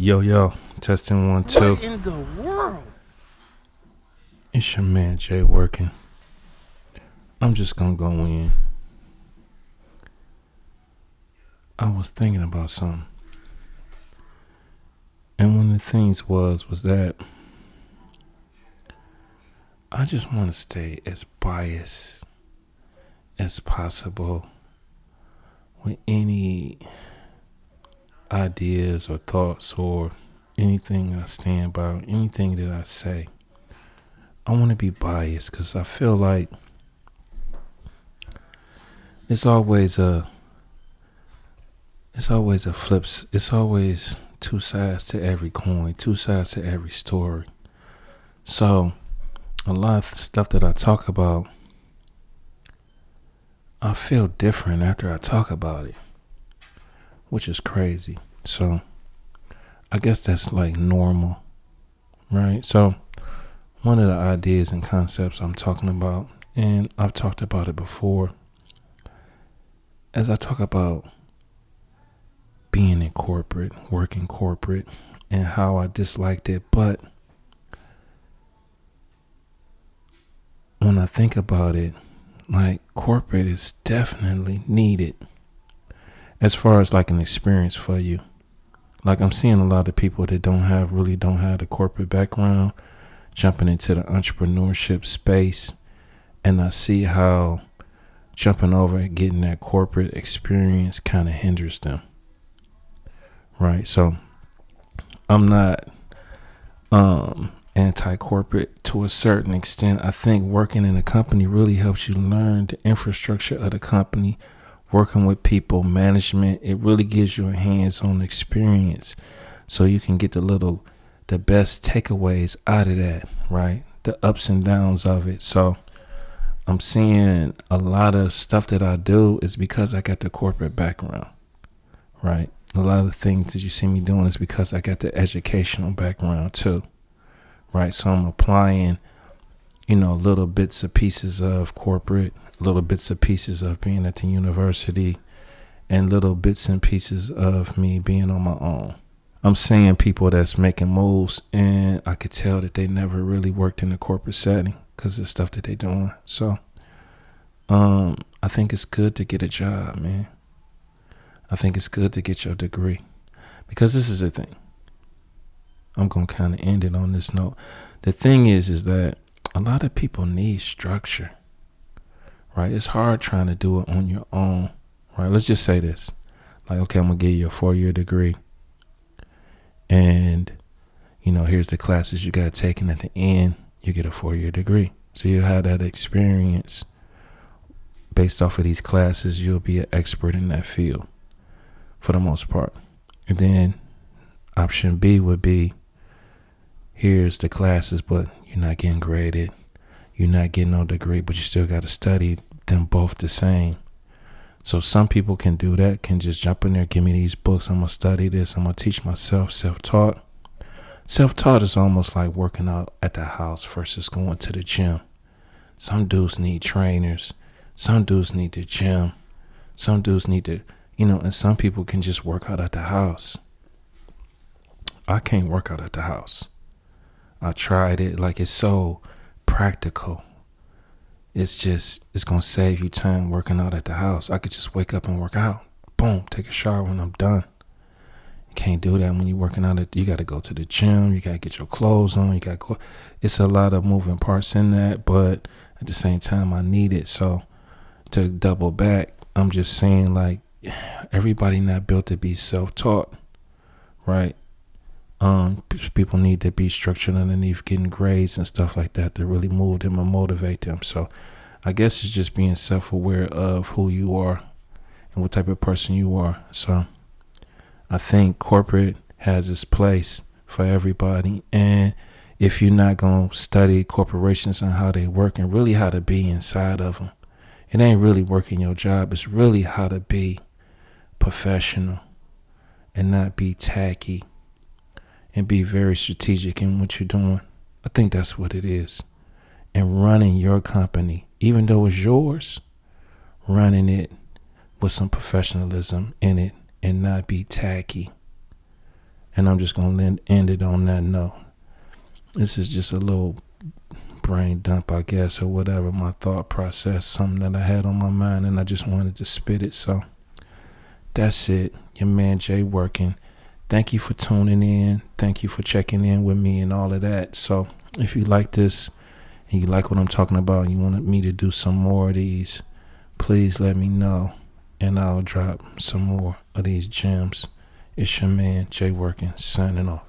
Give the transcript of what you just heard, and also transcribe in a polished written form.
Yo, testing 1 2. What in the world? It's your man Jay working. I'm just gonna go in. I was thinking about something, and one of the things was that I just want to stay as biased as possible with any ideas or thoughts or anything I stand by, anything that I say. I want to be biased because I feel like it's always a flips. It's always two sides to every coin, two sides to every story. So a lot of stuff that I talk about, I feel different after I talk about it, which is crazy. So I guess that's like normal, right? So one of the ideas and concepts I'm talking about, and I've talked about it before, as I talk about being in corporate, working corporate, and how I disliked it. But when I think about it, like corporate is definitely needed as far as like an experience for you. Like I'm seeing a lot of people that don't have the corporate background jumping into the entrepreneurship space, and I see how jumping over and getting that corporate experience kind of hinders them. Right? So I'm not anti-corporate to a certain extent. I think working in a company really helps you learn the infrastructure of the company, working with people, management. It really gives you a hands-on experience so you can get the best takeaways out of that, right? The ups and downs of it. So I'm seeing a lot of stuff that I do is because I got the corporate background, right? A lot of the things that you see me doing is because I got the educational background too, right? So I'm applying, little bits and pieces of corporate, little bits and pieces of being at the university, and little bits and pieces of me being on my own. I'm seeing people that's making moves, and I could tell that they never really worked in a corporate setting because of the stuff that they're doing. So I think it's good to get a job, man. I think it's good to get your degree, because this is the thing. I'm going to kind of end it on this note. The thing is that a lot of people need structure, right? It's hard trying to do it on your own, right? Let's just say this. Like, okay, I'm going to give you a 4-year degree. And, here's the classes you got taken. At the end, you get a 4-year degree. So you have that experience. Based off of these classes, you'll be an expert in that field for the most part. And then option B would be, here's the classes, but you're not getting graded. You're not getting no degree, but you still got to study them both the same. So some people can do that, can just jump in there, give me these books, I'm going to study this, I'm going to teach myself, self-taught. Self-taught is almost like working out at the house versus going to the gym. Some dudes need trainers. Some dudes need the gym. Some dudes need to, and some people can just work out at the house. I can't work out at the house. I tried it. Like, it's so practical. It's going to save you time working out at the house. I could just wake up and work out. Boom, take a shower when I'm done. You can't do that when you're working out. You got to go to the gym. You got to get your clothes on. You got to go. It's a lot of moving parts in that, but at the same time, I need it. So to double back, I'm just saying, like, everybody not built to be self-taught, right? People need to be structured underneath getting grades and stuff like that to really move them and motivate them. So I guess it's just being self-aware of who you are and what type of person you are. So I think corporate has its place for everybody. And if you're not going to study corporations and how they work and really how to be inside of them, it ain't really working your job. It's really how to be professional and not be tacky and be very strategic in what you're doing. I think that's what it is. And running your company, even though it's yours, running it with some professionalism in it and not be tacky. And I'm just going to end it on that note. This is just a little brain dump, I guess, or whatever, my thought process, something that I had on my mind, and I just wanted to spit it. So that's it. Your man Jay working. Thank you for tuning in. Thank you for checking in with me and all of that. So if you like this and you like what I'm talking about and you wanted me to do some more of these, please let me know and I'll drop some more of these gems. It's your man Jay working, signing off.